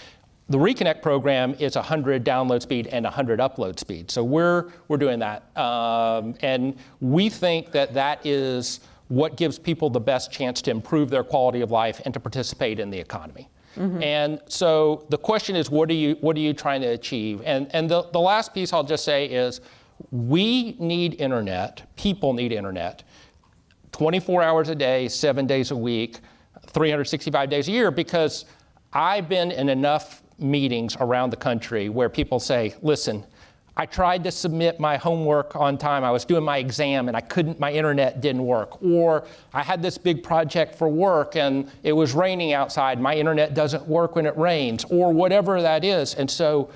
The Reconnect program is 100 download speed and 100 upload speed. So we're doing that. And we think that is what gives people the best chance to improve their quality of life and to participate in the economy. Mm-hmm. And so the question is, what are you trying to achieve? And the last piece I'll just say is, we need internet, people need internet, 24 hours a day, 7 days a week, 365 days a year, because I've been in enough meetings around the country where people say, listen, I tried to submit my homework on time. I was doing my exam and my internet didn't work. Or I had this big project for work and it was raining outside. My internet doesn't work when it rains, or whatever that is. And so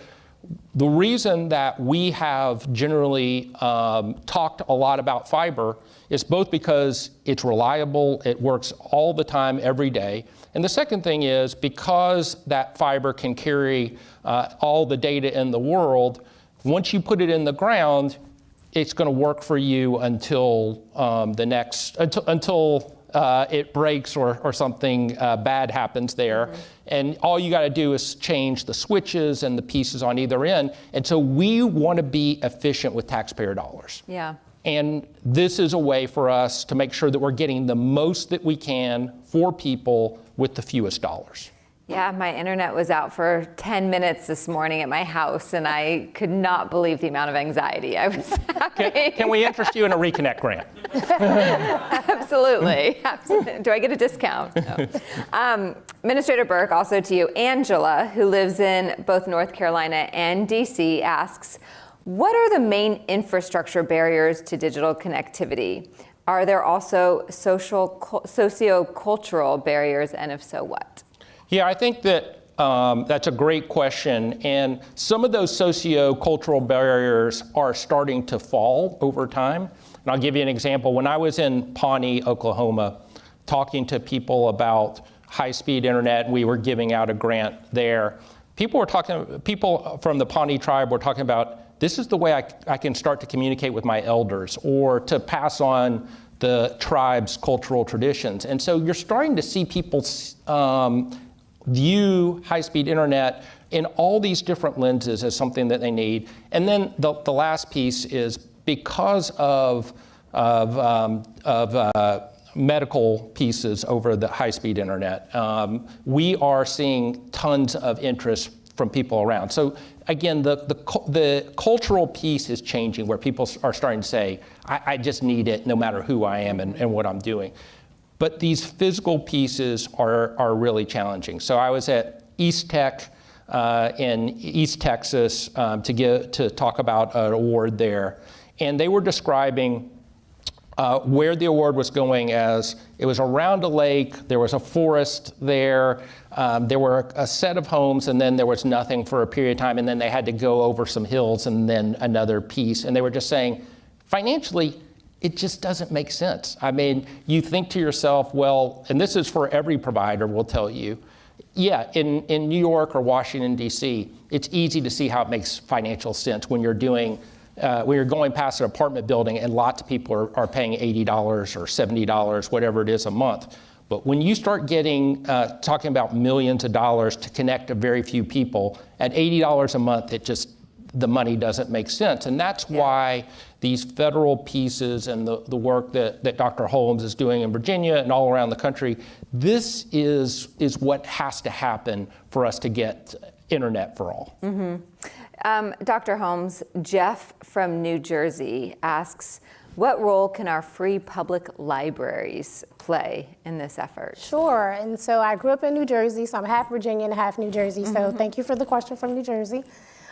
the reason that we have generally talked a lot about fiber is both because it's reliable, it works all the time, every day. And the second thing is because that fiber can carry all the data in the world, once you put it in the ground, it's going to work for you until it breaks or something bad happens there. Mm-hmm. And all you got to do is change the switches and the pieces on either end. And so we want to be efficient with taxpayer dollars. Yeah. And this is a way for us to make sure that we're getting the most that we can for people with the fewest dollars. Yeah, my internet was out for 10 minutes this morning at my house, and I could not believe the amount of anxiety I was having. Can we interest you in a Reconnect grant? Absolutely. Do I get a discount? No. Administrator Berke, also to you, Angela, who lives in both North Carolina and DC, asks, what are the main infrastructure barriers to digital connectivity? Are there also socio-cultural barriers, and if so, what? Yeah, I think that that's a great question. And some of those socio-cultural barriers are starting to fall over time. And I'll give you an example. When I was in Pawnee, Oklahoma, talking to people about high-speed internet, we were giving out a grant there. People from the Pawnee tribe were talking about, this is the way I can start to communicate with my elders or to pass on the tribe's cultural traditions. And so you're starting to see people view high-speed internet in all these different lenses as something that they need. And then the last piece is because of medical pieces over the high-speed internet, we are seeing tons of interest from people around. So again, the cultural piece is changing, where people are starting to say, I just need it no matter who I am and what I'm doing. But these physical pieces are really challenging. So I was at East Tech in East Texas to talk about an award there. And they were describing where the award was going as it was around a lake, there was a forest there, there were a set of homes, and then there was nothing for a period of time, and then they had to go over some hills and then another piece. And they were just saying, financially, it just doesn't make sense. I mean, you think to yourself, well, and this is for every provider, will tell you, yeah, in New York or Washington, D.C., it's easy to see how it makes financial sense when you're going past an apartment building and lots of people are paying $80 or $70, whatever it is, a month. But when you start getting, talking about millions of dollars to connect a very few people, at $80 a month, the money doesn't make sense. And that's why these federal pieces and the work that Dr. Holmes is doing in Virginia and all around the country, this is what has to happen for us to get internet for all. Dr. Holmes, Jeff from New Jersey asks, what role can our free public libraries play in this effort? Sure, and so I grew up in New Jersey, so I'm half Virginian, half New Jersey, so thank you for the question from New Jersey.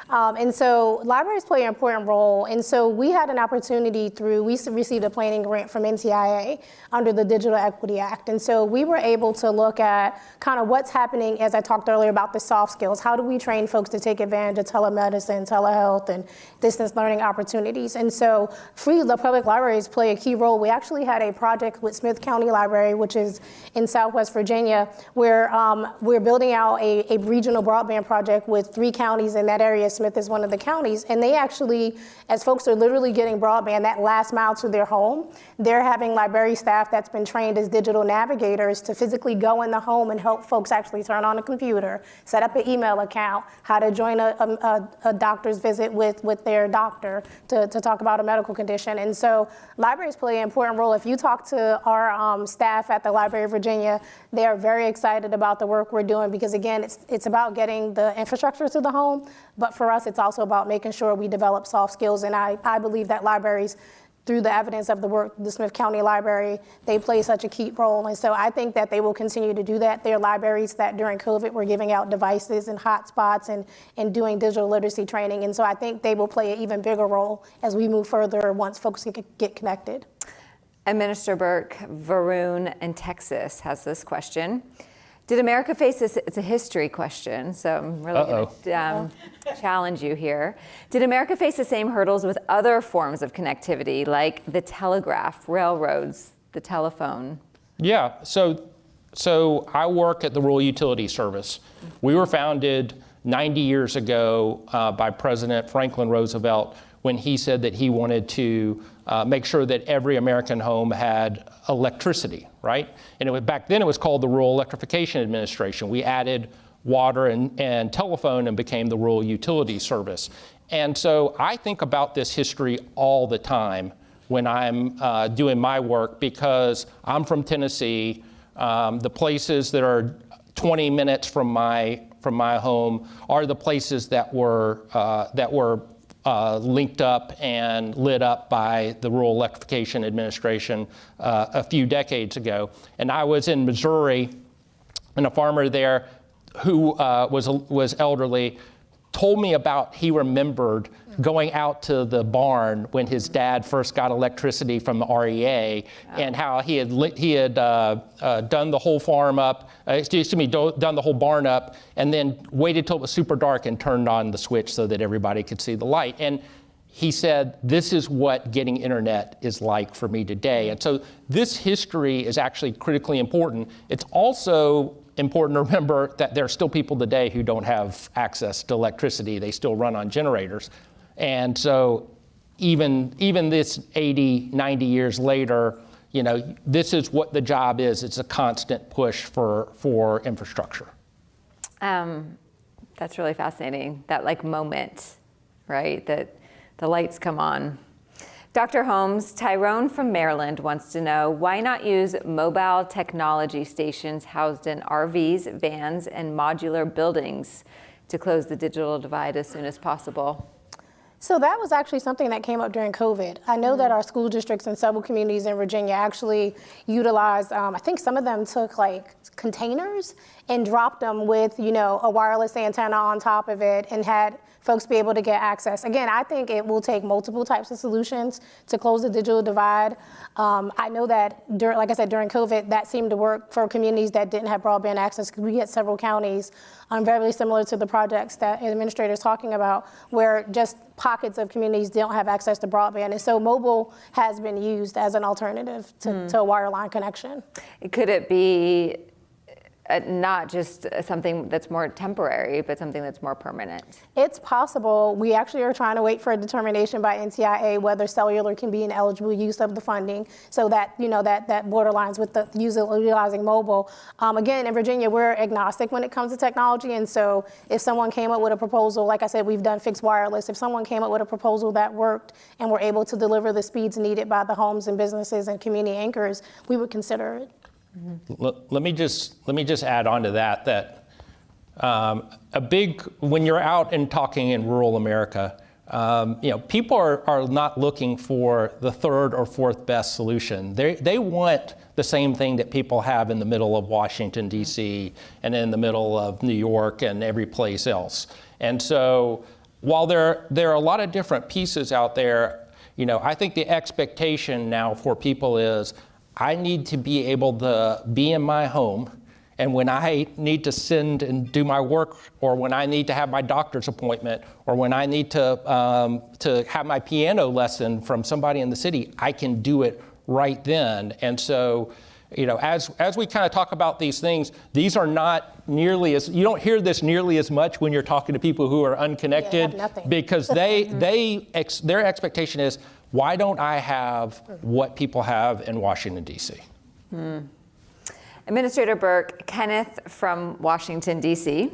And so libraries play an important role. And so we had an opportunity we received a planning grant from NTIA under the Digital Equity Act. And so we were able to look at kind of what's happening, as I talked earlier about the soft skills. How do we train folks to take advantage of telemedicine, telehealth, and distance learning opportunities? And so the public libraries play a key role. We actually had a project with Smith County Library, which is in Southwest Virginia, where we're building out a regional broadband project with 3 counties in that area. Smith is one of the counties, and they actually, as folks are literally getting broadband that last mile to their home, they're having library staff that's been trained as digital navigators to physically go in the home and help folks actually turn on a computer, set up an email account, how to join a doctor's visit with their doctor to talk about a medical condition. And so libraries play an important role. If you talk to our staff at the Library of Virginia, they are very excited about the work we're doing because, again, it's about getting the infrastructure to the home, but for us, it's also about making sure we develop soft skills. And I believe that libraries, through the evidence of the work, the Smith County Library, they play such a key role. And so I think that they will continue to do that. There are libraries that during COVID were giving out devices and hotspots and doing digital literacy training. And so I think they will play an even bigger role as we move further once folks can get connected. And Minister Berke, Varun in Texas has this question. Did America face this? It's a history question, so I'm really going to challenge you here. Did America face the same hurdles with other forms of connectivity, like the telegraph, railroads, the telephone? Yeah, so I work at the Rural Utility Service. We were founded 90 years ago by President Franklin Roosevelt when he said that he wanted to make sure that every American home had electricity, right? And back then it was called the Rural Electrification Administration. We added water and telephone and became the Rural Utility Service. And so I think about this history all the time when I'm doing my work because I'm from Tennessee. The places that are 20 minutes from my home are the places that were linked up and lit up by the Rural Electrification Administration a few decades ago. And I was in Missouri, and a farmer there who was elderly told me about he remembered going out to the barn when his dad first got electricity from the REA, and how he had done the whole farm up, done the whole barn up, and then waited till it was super dark and turned on the switch so that everybody could see the light. And he said, this is what getting internet is like for me today. And so this history is actually critically important. It's also important to remember that there are still people today who don't have access to electricity. They still run on generators. And so even this 80, 90 years later, this is what the job is. It's a constant push for infrastructure. That's really fascinating, that moment, right? That the lights come on. Dr. Holmes, Tyrone from Maryland wants to know, why not use mobile technology stations housed in RVs, vans, and modular buildings to close the digital divide as soon as possible? So that was actually something that came up during COVID. I know that our school districts and several communities in Virginia actually utilized, I think some of them took containers and dropped them with, a wireless antenna on top of it and had folks be able to get access. Again, I think it will take multiple types of solutions to close the digital divide. I know that, like I said, during COVID, that seemed to work for communities that didn't have broadband access, because we had several counties very similar to the projects that the administrator is talking about, where just pockets of communities don't have access to broadband. And so mobile has been used as an alternative to a wireline connection. Could it be not just something that's more temporary, but something that's more permanent? It's possible. We actually are trying to wait for a determination by NTIA whether cellular can be an eligible use of the funding, so that that borderlines with the utilizing mobile. Again, in Virginia, we're agnostic when it comes to technology, and so if someone came up with a proposal, like I said, we've done fixed wireless. If someone came up with a proposal that worked and were able to deliver the speeds needed by the homes and businesses and community anchors, we would consider it. Let me just add on to that when you're out and talking in rural America, people are not looking for the third or fourth best solution. They want the same thing that people have in the middle of Washington, D.C. and in the middle of New York and every place else. And so while there are a lot of different pieces out there, I think the expectation now for people is, I need to be able to be in my home, and when I need to send and do my work, or when I need to have my doctor's appointment, or when I need to have my piano lesson from somebody in the city, I can do it right then. And so, as we kind of talk about these things, these are not nearly as, you don't hear this nearly as much when you're talking to people who are unconnected, because their expectation is, why don't I have what people have in Washington, D.C.? Administrator Berke, Kenneth from Washington, D.C.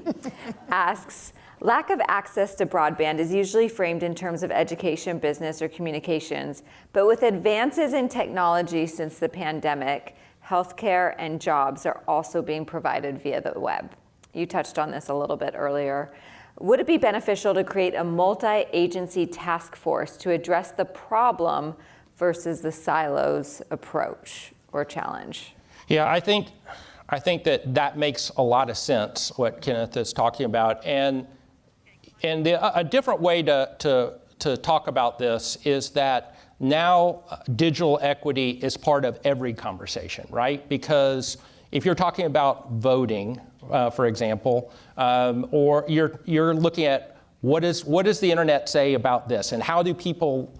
asks, lack of access to broadband is usually framed in terms of education, business, or communications, but with advances in technology since the pandemic, healthcare and jobs are also being provided via the web. You touched on this a little bit earlier. Would it be beneficial to create a multi-agency task force to address the problem versus the silos approach or challenge? Yeah, I think that makes a lot of sense, what Kenneth is talking about. And a different way to talk about this is that now digital equity is part of every conversation, right? Because if you're talking about voting, for example, or you're looking at what does the internet say about this, and how do people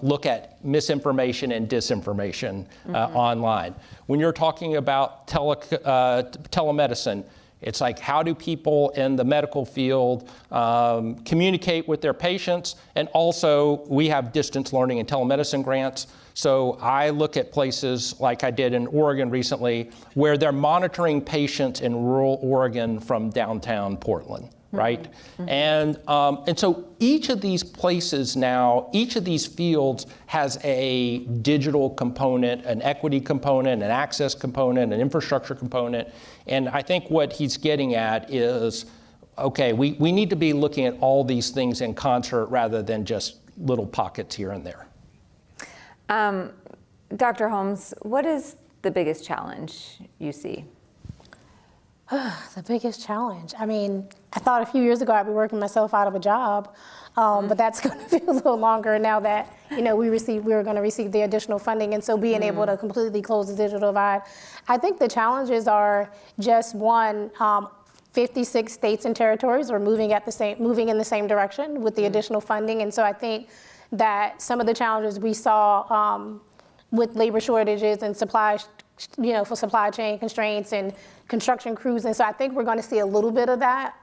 look at misinformation and disinformation online? When you're talking about telemedicine, it's like, how do people in the medical field communicate with their patients? And also, we have distance learning and telemedicine grants. So I look at places like I did in Oregon recently, where they're monitoring patients in rural Oregon from downtown Portland, right? And so each of these places now, each of these fields has a digital component, an equity component, an access component, an infrastructure component. And I think what he's getting at is, okay, we need to be looking at all these things in concert rather than just little pockets here and there. Dr. Holmes, what is the biggest challenge you see? The biggest challenge. I mean, I thought a few years ago I'd be working myself out of a job, but that's going to be a little longer now that we were going to receive the additional funding, and so being able to completely close the digital divide. I think the challenges are just one. 56 states and territories are moving in the same direction with the additional funding, and so I think that some of the challenges we saw with labor shortages and for supply chain constraints and construction crews. And so I think we're going to see a little bit of that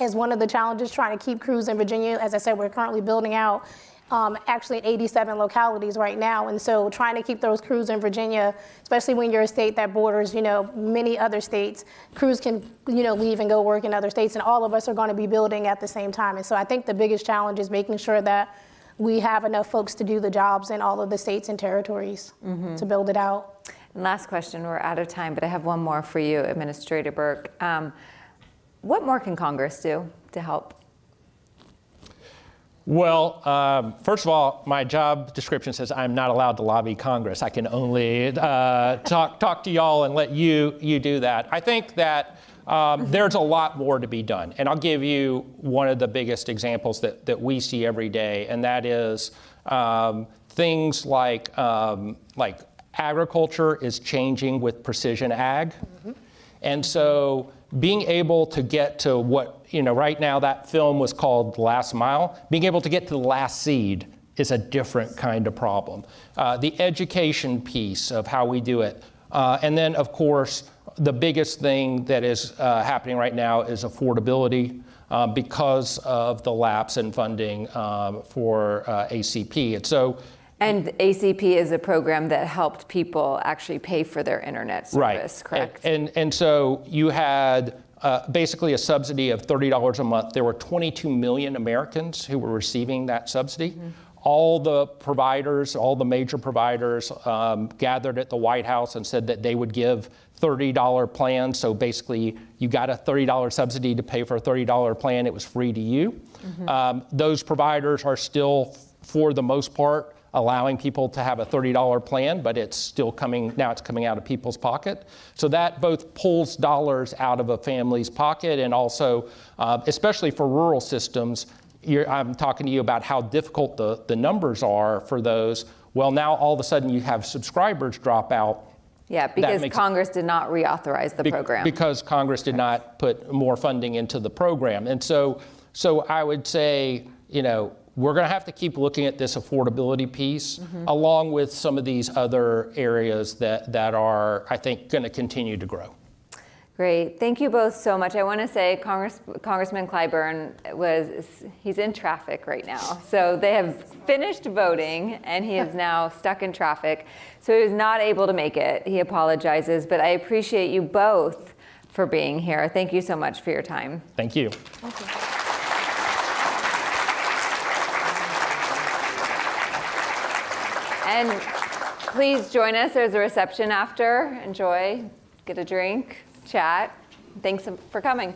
as one of the challenges, trying to keep crews in Virginia. As I said, we're currently building out actually in 87 localities right now. And so trying to keep those crews in Virginia, especially when you're a state that borders, many other states, crews can, leave and go work in other states, and all of us are going to be building at the same time. And so I think the biggest challenge is making sure that we have enough folks to do the jobs in all of the states and territories to build it out. And last question, we're out of time, but I have one more for you, Administrator Berke. What more can Congress do to help? Well, first of all, my job description says I'm not allowed to lobby Congress. I can only talk to y'all and let you do that. I think that there's a lot more to be done. And I'll give you one of the biggest examples that we see every day, and that is things like agriculture is changing with precision ag. And so being able to get to what, right now that film was called Last Mile, being able to get to the last seed is a different kind of problem. The education piece of how we do it. And then, of course, the biggest thing that is happening right now is affordability because of the lapse in funding for ACP. And ACP is a program that helped people actually pay for their internet service, correct? And so you had basically a subsidy of $30 a month. There were 22 million Americans who were receiving that subsidy. Mm-hmm. All the providers, all the major providers gathered at the White House and said that they would give $30 plans. So basically, you got a $30 subsidy to pay for a $30 plan. It was free to you. Mm-hmm. Those providers are still, for the most part, allowing people to have a $30 plan, but it's still coming out of people's pocket. So that both pulls dollars out of a family's pocket and also, especially for rural systems, I'm talking to you about how difficult the numbers are for those. Well, now all of a sudden you have subscribers drop out. Yeah, because Congress did not reauthorize the program. Because Congress did not put more funding into the program. And so I would say, we're going to have to keep looking at this affordability piece, along with some of these other areas that are, I think, going to continue to grow. Great. Thank you both so much. I want to say Congressman Clyburn he's in traffic right now. So they have finished voting and he is now stuck in traffic. So he was not able to make it. He apologizes, but I appreciate you both for being here. Thank you so much for your time. Thank you. Thank you. And please join us. There's a reception after. Enjoy, get a drink, chat. Thanks for coming.